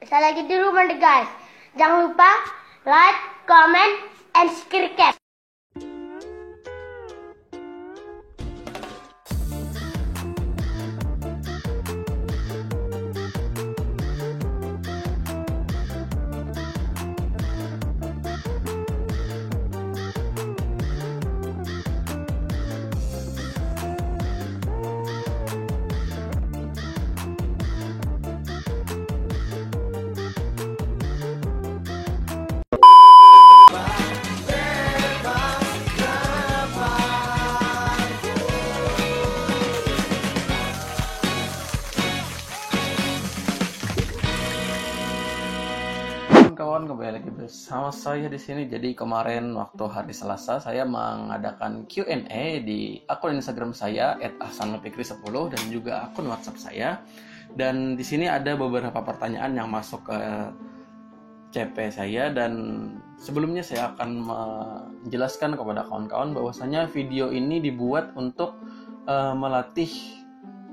Saya lagi di rumah nih guys. Jangan lupa like, comment, and subscribe. Kawan, kembali lagi bersama saya di sini. Jadi kemarin waktu hari Selasa saya mengadakan Q&A di akun Instagram saya @ahsanulfikri10 dan juga akun WhatsApp saya. Dan di sini ada beberapa pertanyaan yang masuk ke CP saya, dan sebelumnya saya akan menjelaskan kepada kawan-kawan bahwasanya video ini dibuat untuk melatih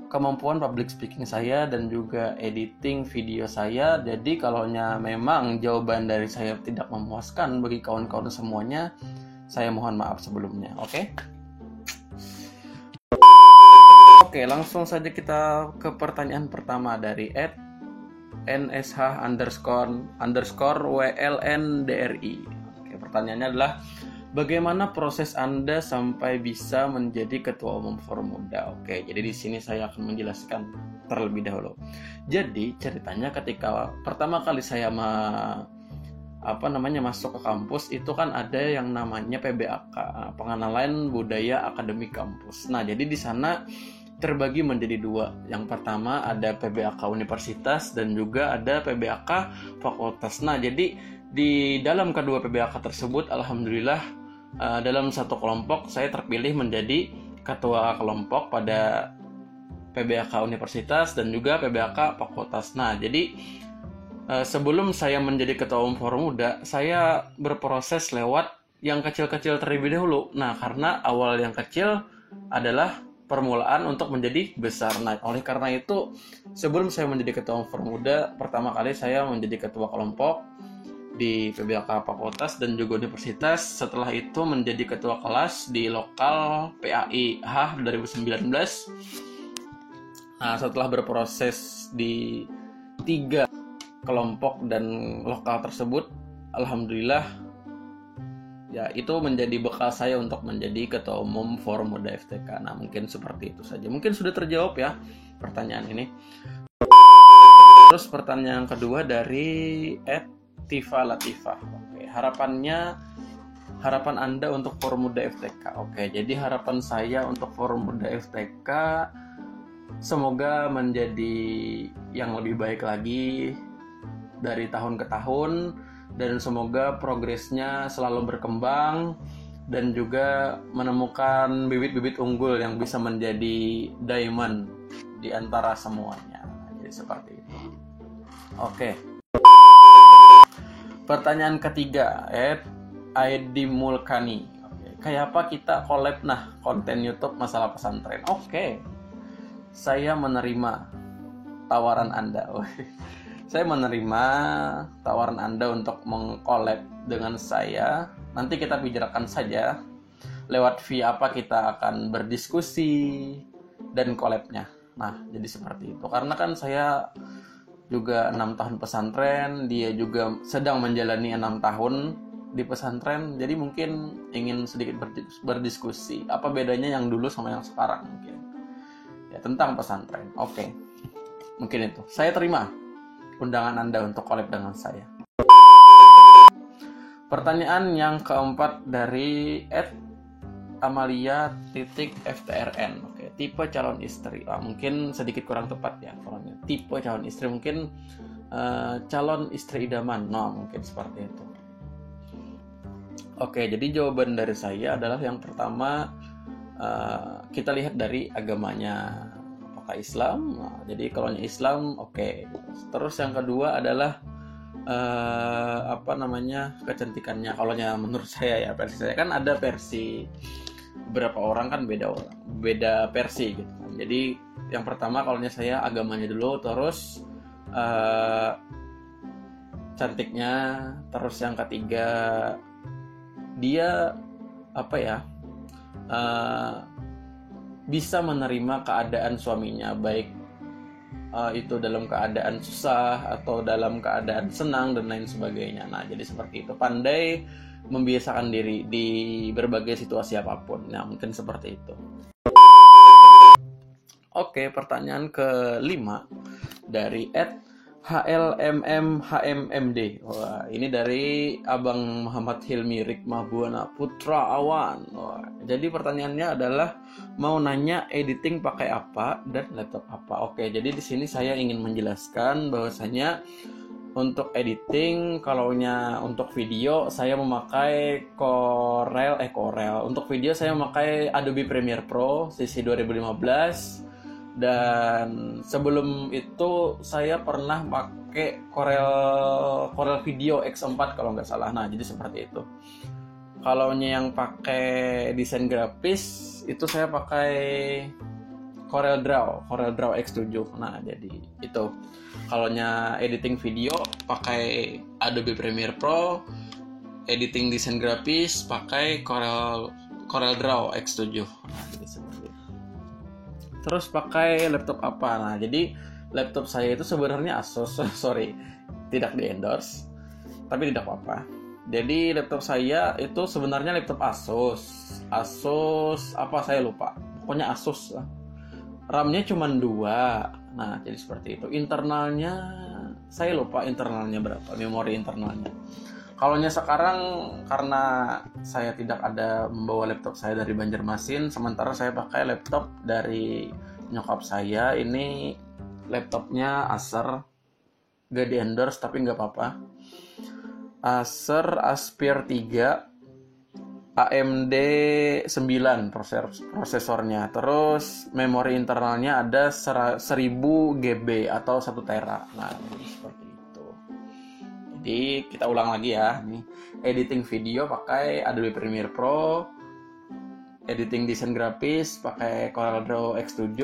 kemampuan public speaking saya dan juga editing video saya. Jadi kalau memang jawaban dari saya tidak memuaskan bagi kawan-kawan semuanya, saya mohon maaf sebelumnya. Oke, langsung saja kita ke pertanyaan pertama dari @nsh__WLNDRI. Oke, pertanyaannya adalah, bagaimana proses Anda sampai bisa menjadi ketua umum Forum Muda? Oke, jadi di sini saya akan menjelaskan terlebih dahulu. Jadi ceritanya ketika pertama kali saya masuk ke kampus, itu kan ada yang namanya PBAK, Pengenalan Budaya Akademik Kampus. Nah, jadi di sana terbagi menjadi dua. Yang pertama ada PBAK Universitas dan juga ada PBAK Fakultas. Nah, jadi di dalam kedua PBAK tersebut, alhamdulillah, dalam satu kelompok saya terpilih menjadi ketua kelompok pada PBAK Universitas dan juga PBAK Fakultas. Nah, jadi sebelum saya menjadi ketua umum Forum Muda, saya berproses lewat yang kecil-kecil terlebih dahulu. Nah, karena awal yang kecil adalah permulaan untuk menjadi besar. Nah, oleh karena itu, sebelum saya menjadi ketua umum Forum Muda, pertama kali saya menjadi ketua kelompok di PBAK Fakultas dan juga Universitas. Setelah itu menjadi ketua kelas di lokal PAI H 2019. Nah, setelah berproses di 3 kelompok dan lokal tersebut, alhamdulillah, ya itu menjadi bekal saya untuk menjadi ketua umum Forum Muda FTK. Nah, mungkin seperti itu saja. Mungkin sudah terjawab ya pertanyaan ini. Terus pertanyaan kedua dari Tifa Latifah. Oke, harapan Anda untuk Forum Muda FTK. Oke, jadi harapan saya untuk Forum Muda FTK semoga menjadi yang lebih baik lagi dari tahun ke tahun, dan semoga progresnya selalu berkembang dan juga menemukan bibit-bibit unggul yang bisa menjadi diamond di antara semuanya. Jadi seperti itu. Oke. Pertanyaan ketiga, Aidi Mulkani. Kayak apa kita collab konten YouTube masalah pesantren? Oke. Saya menerima tawaran Anda. Saya menerima tawaran Anda untuk meng-collab dengan saya. Nanti kita bicarakan saja lewat via apa kita akan berdiskusi dan collabnya. Nah, jadi seperti itu. Karena kan saya juga 6 tahun pesantren, dia juga sedang menjalani 6 tahun di pesantren, jadi mungkin ingin sedikit berdiskusi apa bedanya yang dulu sama yang sekarang, mungkin ya tentang pesantren. Oke, mungkin itu. Saya terima undangan Anda untuk collab dengan saya. Pertanyaan yang keempat dari Amalia.FTRN. Oke, tipe calon istri. Mungkin sedikit kurang tepat ya formatnya. Tipe calon istri mungkin calon istri idaman. Mungkin seperti itu. Oke, jadi jawaban dari saya adalah yang pertama, kita lihat dari agamanya. Apakah Islam? Jadi kalau Islam, oke. Terus yang kedua adalah kecantikannya. Kalau menurut saya ya, versi saya kan ada versi, beberapa orang kan beda versi gitu kan. Jadi yang pertama kalau saya agamanya dulu, terus cantiknya. Terus yang ketiga, dia bisa menerima keadaan suaminya, baik itu dalam keadaan susah atau dalam keadaan senang dan lain sebagainya. Nah, jadi seperti itu, pandai membiasakan diri di berbagai situasi apapun. Nah, mungkin seperti itu. Oke, pertanyaan kelima dari @HLMMHMMD. Wah, ini dari Abang Muhammad Hilmi Rikmah Buana Putra Awan. Wah, jadi pertanyaannya adalah mau nanya editing pakai apa dan laptop apa. Oke, jadi di sini saya ingin menjelaskan bahwasanya untuk editing, untuk video saya memakai Corel. Untuk video saya memakai Adobe Premiere Pro sisi 2015. Dan sebelum itu saya pernah pakai Corel Video X4 kalau nggak salah. Nah, jadi seperti itu. Kalau yang pakai desain grafis itu saya pakai Corel Draw X7. Nah, jadi itu. Kalau editing video pakai Adobe Premiere Pro, editing desain grafis pakai Corel Draw X7. Nah, jadi seperti itu. Terus pakai laptop apa? Nah, jadi laptop saya itu sebenarnya Asus, tidak di endorse, tapi tidak apa-apa. Jadi laptop saya itu sebenarnya laptop Asus apa saya lupa, pokoknya Asus lah. RAM-nya cuma 2. Nah, jadi seperti itu. Internalnya saya lupa internalnya berapa, memori internalnya. Kalau sekarang, karena saya tidak ada membawa laptop saya dari Banjarmasin, sementara saya pakai laptop dari nyokap saya. Ini laptopnya Acer, gak di endorse tapi gak apa-apa. Acer Aspire 3 AMD 9 prosesornya. Terus memori internalnya ada 1000 GB atau 1 tera. Nah, seperti itu. Jadi kita ulang lagi ya. Nih, editing video pakai Adobe Premiere Pro, editing desain grafis pakai CorelDRAW X7,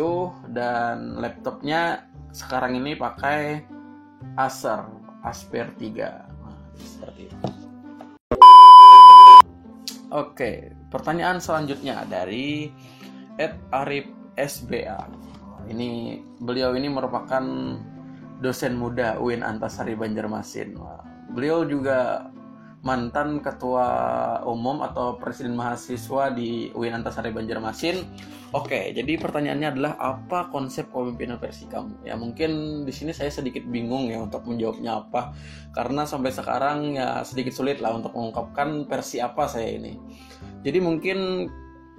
dan laptopnya sekarang ini pakai Acer Aspire 3. Nah, seperti itu. Oke, pertanyaan selanjutnya dari @arifsba. Beliau ini merupakan dosen muda UIN Antasari Banjarmasin. Beliau juga mantan ketua umum atau presiden mahasiswa di UIN Antasari Banjarmasin. Oke, jadi pertanyaannya adalah apa konsep kepemimpinan versi kamu? Ya, mungkin di sini saya sedikit bingung ya untuk menjawabnya apa, karena sampai sekarang ya sedikit sulit lah untuk mengungkapkan versi apa saya ini. Jadi mungkin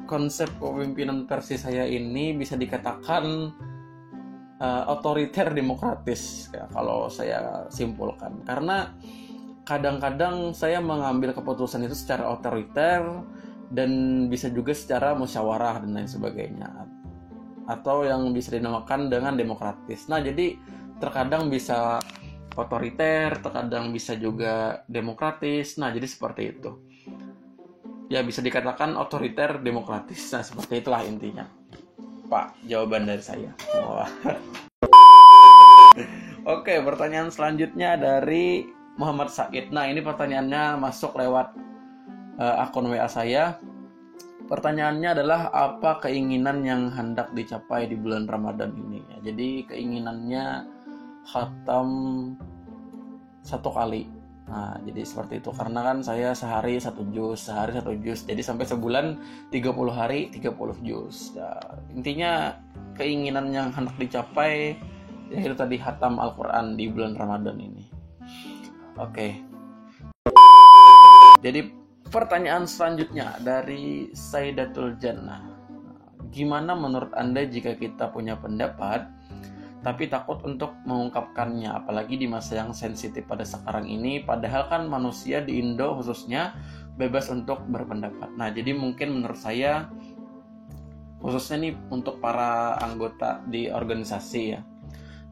konsep kepemimpinan versi saya ini bisa dikatakan otoriter demokratis ya, kalau saya simpulkan. Karena kadang-kadang saya mengambil keputusan itu secara otoriter dan bisa juga secara musyawarah dan lain sebagainya, atau yang bisa dinamakan dengan demokratis. Nah, jadi terkadang bisa otoriter, terkadang bisa juga demokratis. Nah, jadi seperti itu. Ya, bisa dikatakan otoriter demokratis. Nah, seperti itulah intinya, Pak, jawaban dari saya. Oke, pertanyaan selanjutnya dari Muhammad Said. Nah, ini pertanyaannya masuk lewat akun WA saya. Pertanyaannya adalah apa keinginan yang hendak dicapai di bulan Ramadan ini? Ya, jadi keinginannya khatam 1 kali. Nah, jadi seperti itu. Karena kan saya sehari 1 juz. Jadi sampai sebulan 30 hari 30 juz. Ya, intinya keinginan yang hendak dicapai yaitu tadi khatam Al-Quran di bulan Ramadan ini. Oke. Jadi pertanyaan selanjutnya dari Saidatul Jannah. Gimana menurut Anda jika kita punya pendapat tapi takut untuk mengungkapkannya, apalagi di masa yang sensitif pada sekarang ini, padahal kan manusia di Indo khususnya bebas untuk berpendapat. Nah, jadi mungkin menurut saya, khususnya nih untuk para anggota di organisasi ya,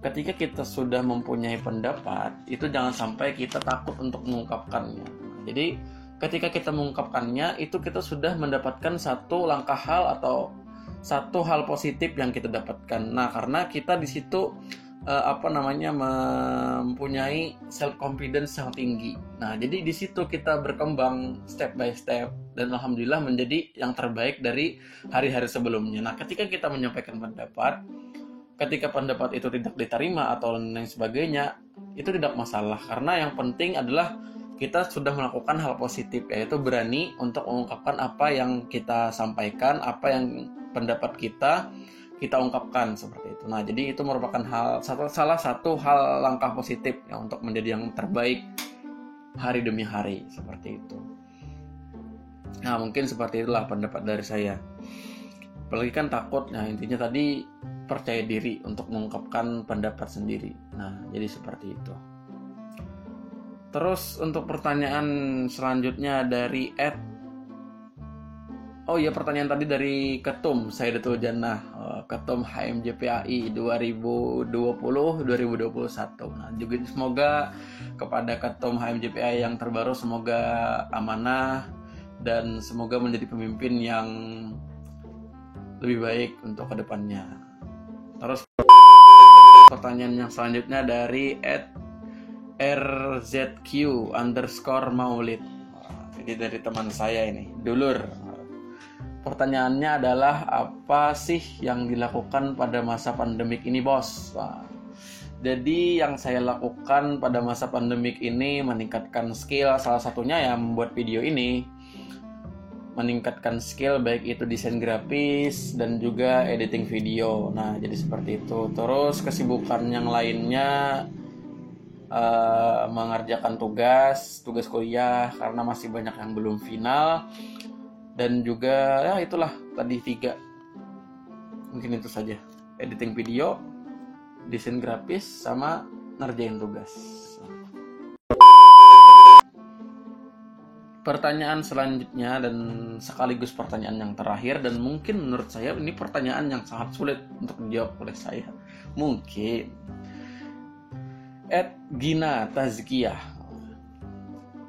ketika kita sudah mempunyai pendapat, itu jangan sampai kita takut untuk mengungkapkannya. Jadi ketika kita mengungkapkannya, itu kita sudah mendapatkan satu langkah hal atau satu hal positif yang kita dapatkan. Nah, karena kita di situ mempunyai self confidence yang tinggi. Nah, jadi di situ kita berkembang step by step dan alhamdulillah menjadi yang terbaik dari hari-hari sebelumnya. Nah, ketika kita menyampaikan pendapat, ketika pendapat itu tidak diterima atau lain sebagainya, itu tidak masalah karena yang penting adalah kita sudah melakukan hal positif, yaitu berani untuk mengungkapkan apa yang kita sampaikan, apa yang pendapat kita ungkapkan seperti itu. Nah, jadi itu merupakan salah satu hal langkah positif ya untuk menjadi yang terbaik hari demi hari seperti itu. Nah, mungkin seperti itulah pendapat dari saya. Apalagi kan takut, nah intinya tadi percaya diri untuk mengungkapkan pendapat sendiri. Nah, jadi seperti itu. Terus untuk pertanyaan selanjutnya dari pertanyaan tadi dari Ketum Saidatul Jannah, Ketum HMJPAI 2020-2021. Nah, juga semoga kepada Ketum HMJPAI yang terbaru semoga amanah dan semoga menjadi pemimpin yang lebih baik untuk kedepannya. Terus pertanyaan yang selanjutnya dari @rzq_maulid. Ini dari teman saya ini, dulur. Pertanyaannya adalah apa sih yang dilakukan pada masa pandemik ini, bos? Jadi yang saya lakukan pada masa pandemik ini meningkatkan skill, salah satunya ya membuat video ini. Meningkatkan skill baik itu desain grafis dan juga editing video. Nah, jadi seperti itu. Terus kesibukan yang lainnya mengerjakan tugas kuliah karena masih banyak yang belum final, dan juga ya itulah tadi 3, mungkin itu saja, editing video, desain grafis, sama ngerjain tugas. Pertanyaan selanjutnya dan sekaligus pertanyaan yang terakhir, dan mungkin menurut saya ini pertanyaan yang sangat sulit untuk dijawab oleh saya mungkin. Gina Tazkiyah,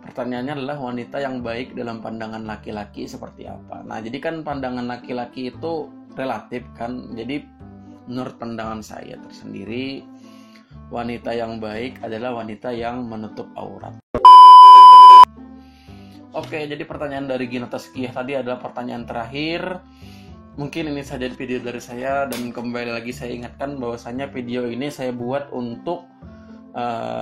pertanyaannya adalah wanita yang baik dalam pandangan laki-laki seperti apa? Nah, jadi kan pandangan laki-laki itu relatif kan. Jadi menurut pandangan saya tersendiri, wanita yang baik adalah wanita yang menutup aurat. Oke, jadi pertanyaan dari Gina Tazkiyah tadi adalah pertanyaan terakhir. Mungkin ini saja video dari saya, dan kembali lagi saya ingatkan bahwasanya video ini saya buat untuk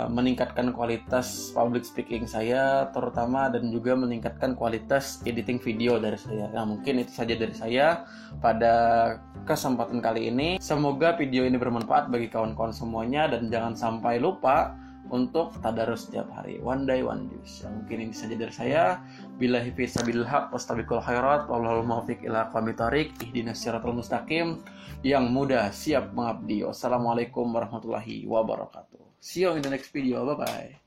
meningkatkan kualitas public speaking saya terutama, dan juga meningkatkan kualitas editing video dari saya. Nah, mungkin itu saja dari saya pada kesempatan kali ini. Semoga video ini bermanfaat bagi kawan-kawan semuanya, dan jangan sampai lupa untuk tadarus setiap hari, one day one juice. Mungkin ini saja dari saya. Billahi fi sabilil haq wastabiqul khairat wallahul muwaffiq ila aqwamit thoriq ihdinas siratal mustaqim. Yang mudah siap mengabdi. Wassalamualaikum warahmatullahi wabarakatuh. See you in the next video. Bye bye.